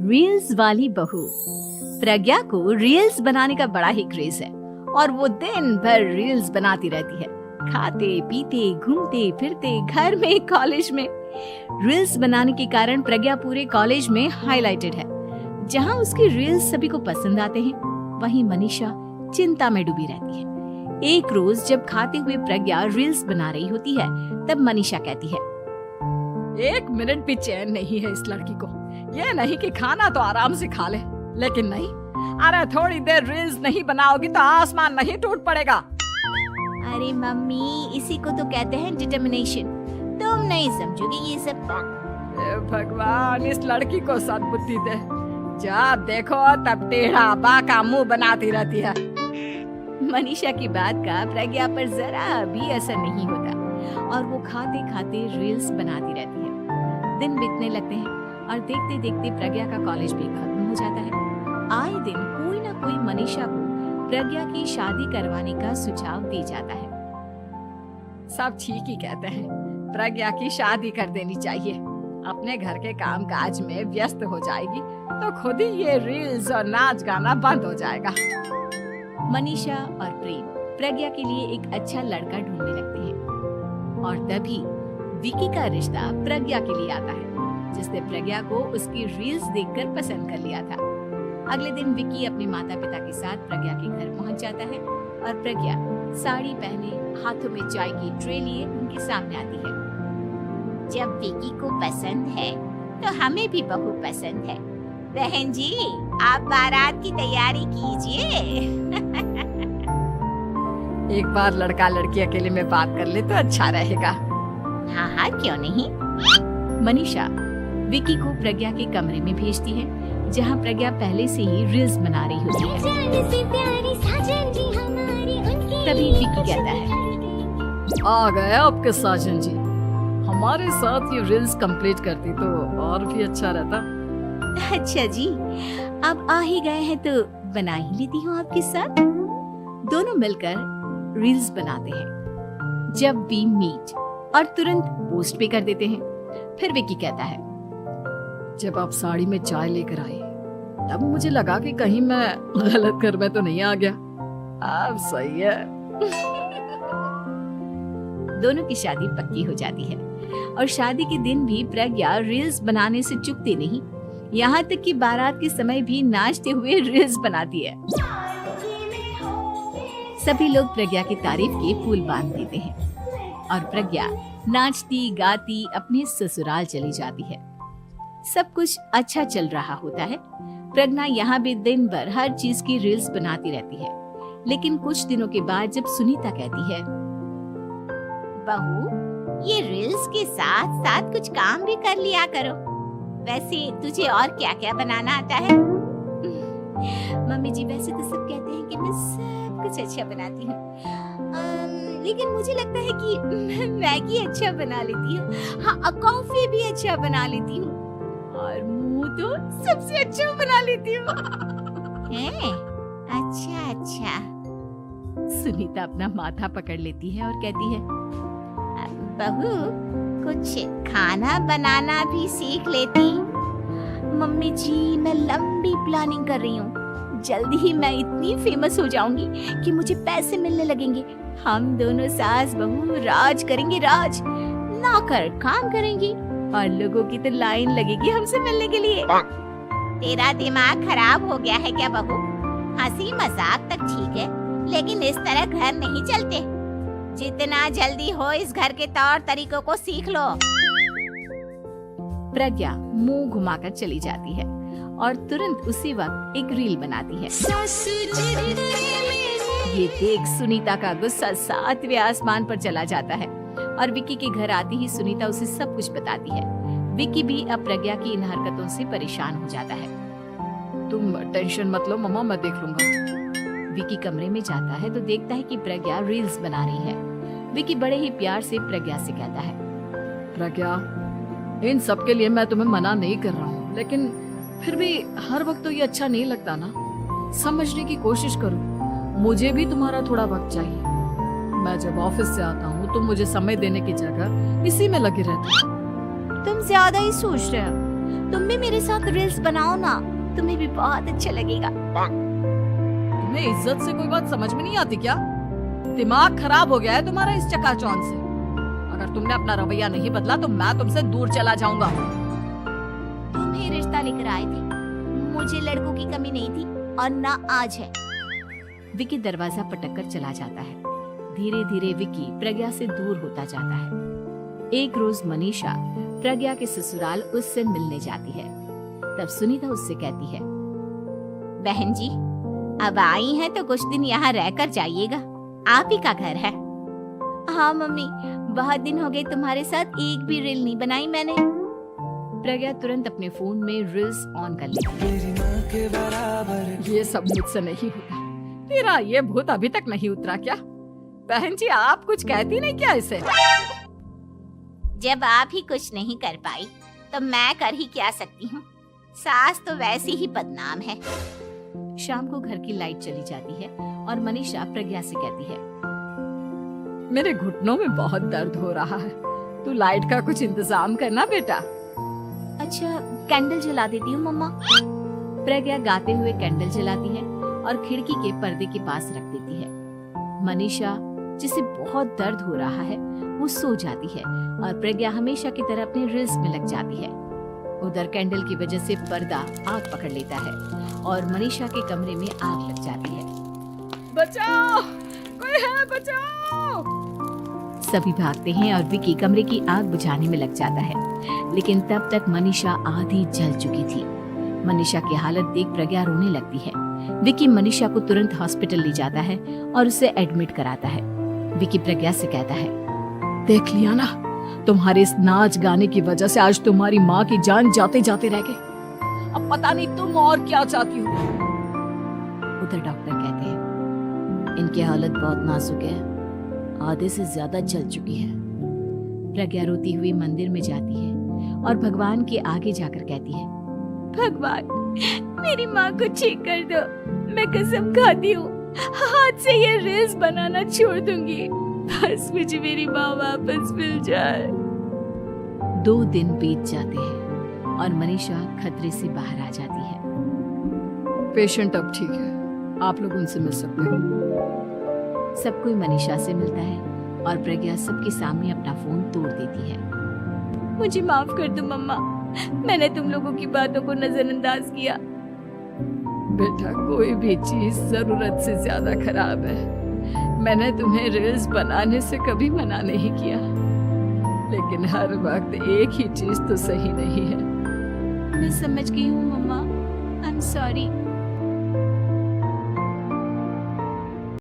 Reels वाली बहू। प्रज्ञा को रील्स बनाने का बड़ा ही क्रेज है और वो दिन भर रील्स बनाती रहती है। खाते पीते घूमते फिरते घर में कॉलेज में रील्स बनाने के कारण प्रज्ञा पूरे कॉलेज में हाईलाइटेड है। जहां उसकी रील्स सभी को पसंद आते हैं, वहीं मनीषा चिंता में डूबी रहती है। एक रोज जब खाते हुए प्रज्ञा रील्स बना रही होती है, तब मनीषा कहती है, 1 मिनट भी चैन नहीं है इस लड़की को। ये नहीं कि खाना तो आराम से खा ले, लेकिन नहीं, अरे थोड़ी देर रील्स नहीं बनाओगी तो आसमान नहीं टूट पड़ेगा। अरे मम्मी, इसी को तो कहते हैं डिटर्मिनेशन। तुम नहीं समझोगे ये सब। हे भगवान, इस लड़की को सद्बुद्धि दे। जब देखो तब टेढ़ा बाका मुंह बनाती रहती है। मनीषा की बात का प्रज्ञा पर जरा भी असर नहीं होता और वो खाते खाते रील्स बनाती रहती है। दिन बीतने लगते हैं और देखते देखते प्रज्ञा का कॉलेज भी खत्म हो जाता है। आए दिन कोई ना कोई मनीषा को प्रज्ञा की शादी करवाने का सुझाव दे जाता है। सब ठीक ही कहते हैं, प्रज्ञा की शादी कर देनी चाहिए। अपने घर के काम काज में व्यस्त हो जाएगी तो खुद ही ये रील्स और नाच गाना बंद हो जाएगा। मनीषा और प्रेम प्रज्ञा के लिए एक अच्छा लड़का ढूंढने लगते हैं और तभी विकी का रिश्ता प्रज्ञा के लिए आता है, जिसने प्रज्ञा को उसकी रील्स देखकर पसंद कर लिया था। अगले दिन विकी अपने माता पिता के साथ प्रज्ञा के घर पहुंच जाता है और प्रज्ञा साड़ी पहने हाथों में चाय की ट्रे लिए उनके सामने आती है। जब विकी को पसंद है तो हमें भी बहू पसंद है। बहन जी, आप बारात की तैयारी कीजिए। एक बार लड़का लड़की अकेले में बात कर ले तो अच्छा रहेगा। हाँ हाँ, क्यों नहीं। मनीषा विकी को प्रज्ञा के कमरे में भेजती है, जहां प्रज्ञा पहले से ही रील्स बना रही होती है। तभी विकी कहता है, आ गए आपके साजन जी। हमारे साथ ये रील्स कंप्लीट करती तो और भी अच्छा रहता। अच्छा जी, अब आ ही गए हैं तो बना ही लेती हूँ आपके साथ। दोनों मिलकर रील्स बनाते हैं। जब वी मीट और तुरंत पोस्ट भी कर देते हैं। फिर विकी कहता है, जब आप साड़ी में चाय लेकर आए तब मुझे लगा कि कहीं मैं गलत घर में तो नहीं आ गया। अब सही है। दोनों की शादी पक्की हो जाती है और शादी के दिन भी प्रज्ञा रील्स बनाने से चूकती नहीं। यहाँ तक कि बारात के समय भी नाचते हुए रील्स बनाती है। सभी लोग प्रज्ञा की तारीफ के फूल बांध देते हैं और प्रज्ञा नाचती गाती अपने ससुराल चली जाती है। सब कुछ अच्छा चल रहा होता है। प्रज्ञा यहाँ भी दिन भर हर चीज की रील्स बनाती रहती है। लेकिन कुछ दिनों के बाद जब सुनीता कहती है, बहू, ये रील्स के साथ साथ कुछ काम भी कर लिया करो। वैसे तुझे और क्या क्या बनाना आता है? मम्मी जी, वैसे तो सब कहते हैं कि मैं सब कुछ अच्छा बनाती हूँ, लेकिन मुझे लगता है कि मैं मैगी अच्छा बना लेती हूँ। हाँ, कॉफी भी अच्छा बना लेती हूँ और मुंह तो सबसे अच्छा बना लेती हूँ। अच्छा अच्छा। सुनीता अपना माथा पकड़ लेती है और कहती है, बहू, कुछ खाना बनाना भी सीख लेती। मम्मी जी, मैं लंबी प्लानिंग कर रही हूँ। जल्दी ही मैं इतनी फेमस हो जाऊंगी कि मुझे पैसे मिलने लगेंगे। हम दोनों सास बहू राज करेंगे, राज। नौकर काम करेंगे और लोगों की तो लाइन लगेगी हमसे मिलने के लिए। तेरा दिमाग खराब हो गया है क्या बहू? हंसी मजाक तक ठीक है, लेकिन इस तरह घर नहीं चलते। जितना जल्दी हो इस घर के तौर तरीकों को सीख लो। प्रज्ञा मुंह घुमाकर चली जाती है और तुरंत उसी वक्त एक रील बनाती है। ये देख सुनीता का गुस्सा 7वें आसमान पर चला जाता है और विकी के घर आती ही सुनीता उसे सब कुछ बताती है। विकी भी अब प्रज्ञा की इन हरकतों से परेशान हो जाता है। तुम टेंशन मत लो मम्मा, मैं देख लूंगा। विकी कमरे में जाता है तो देखता है कि प्रज्ञा रील्स बना रही है। विकी बड़े ही प्यार से प्रज्ञा से कहता है, प्रज्ञा, इन सब के लिए मैं तुम्हें मना नहीं कर रहा हूँ, लेकिन फिर भी हर वक्त तो ये अच्छा नहीं लगता ना। समझने की कोशिश करो, मुझे भी तुम्हारा थोड़ा वक्त चाहिए। मैं जब ऑफिस से आता हूँ तो मुझे समय देने की जगह इसी में लगी रहती हूँ। तुम ज्यादा ही सोच रहे हो। तुम भी मेरे साथ रील्स बनाओ ना, तुम्हें भी बहुत अच्छा लगेगा। तुम्हें इज्जत से कोई बात समझ में नहीं आती क्या? दिमाग खराब हो गया है तुम्हारा इस चकाचौंध से। अगर तुमने अपना रवैया नहीं बदला तो मैं तुमसे दूर चला जाऊंगा। तुम ही रिश्ता लेकर आए थे, मुझे लड़कों की कमी नहीं थी और ना आज है। विकी दरवाजा पटक कर चला जाता है। धीरे धीरे विकी प्रज्ञा से दूर होता जाता है। एक रोज मनीषा प्रज्ञा के ससुराल उससे मिलने जाती है। तब सुनीता उससे कहती है, बहन जी, अब आई हैं तो कुछ दिन यहाँ रहकर जाइएगा, आप ही का घर है। हाँ मम्मी, बहुत दिन हो गए तुम्हारे साथ एक भी रील नहीं बनाई मैंने। प्रज्ञा तुरंत अपने फोन में रील्स ऑन कर लेती है। ये सब मुझसे नहीं होता। तेरा ये भूत अभी तक नहीं उतरा क्या? बहन जी, आप कुछ कहती नहीं क्या इसे? जब आप ही कुछ नहीं कर पाई तो मैं कर ही क्या सकती हूँ। सास तो वैसी ही बदनाम है। शाम को घर की लाइट चली जाती है और मनीषा प्रज्ञा से कहती है, मेरे घुटनों में बहुत दर्द हो रहा है, तू लाइट का कुछ इंतजाम करना बेटा। अच्छा, कैंडल जला देती हूँ मम्मा। प्रज्ञा गाते हुए कैंडल जलाती है और खिड़की के पर्दे के पास रख देती है। मनीषा, जिसे बहुत दर्द हो रहा है, वो सो जाती है और प्रज्ञा हमेशा की तरह अपने रील्स में लग जाती है। उधर कैंडल की वजह से पर्दा आग पकड़ लेता है और मनीषा के कमरे में आग लग जाती है। बचाओ, कोई है, बचाओ। सभी भागते हैं और विकी कमरे की आग बुझाने में लग जाता है, लेकिन तब तक मनीषा आधी जल चुकी थी। मनीषा की हालत देख प्रज्ञा रोने लगती है। विकी मनीषा को तुरंत हॉस्पिटल ले जाता है और उसे एडमिट कराता है। विकी प्रज्ञा से कहता है, देख लिया ना, तुम्हारे इस नाच गाने की वजह से आज तुम्हारी माँ की जान जाते जाते रह गई। अब पता नहीं तुम और क्या चाहती हो। उधर डॉक्टर कहते हैं, इनकी हालत बहुत नाजुक है, आधे से ज्यादा जल चुकी है। प्रज्ञा रोती हुई मंदिर में जाती है और भगवान के आगे जाकर कहती है, भगवान, मेरी माँ को ठीक कर दो। मैं कसम खाती हूँ, हाथ से ये रील्स बनाना छोड़ दूंगी। बस मुझे मेरी माँ वापस मिल जाए। 2 दिन बीत जाते हैं और मनीषा खतरे से बाहर आ जाती है। पेशेंट अब ठीक है, आप लोग उनसे मिल सकते हो। सब कोई मनीषा से मिलता है और प्रज्ञा सबके सामने अपना फोन तोड़ देती है। मुझे माफ कर दो मम्मा, मैंने तुम लोगों की बातों को नजरअंदाज किया। बेटा, कोई भी चीज जरूरत से ज्यादा खराब है। मैंने तुम्हें रील्स बनाने से कभी मना नहीं किया, लेकिन हर वक्त एक ही चीज तो सही नहीं है। मैं समझ गई हूँ मम्मा, आई एम सॉरी।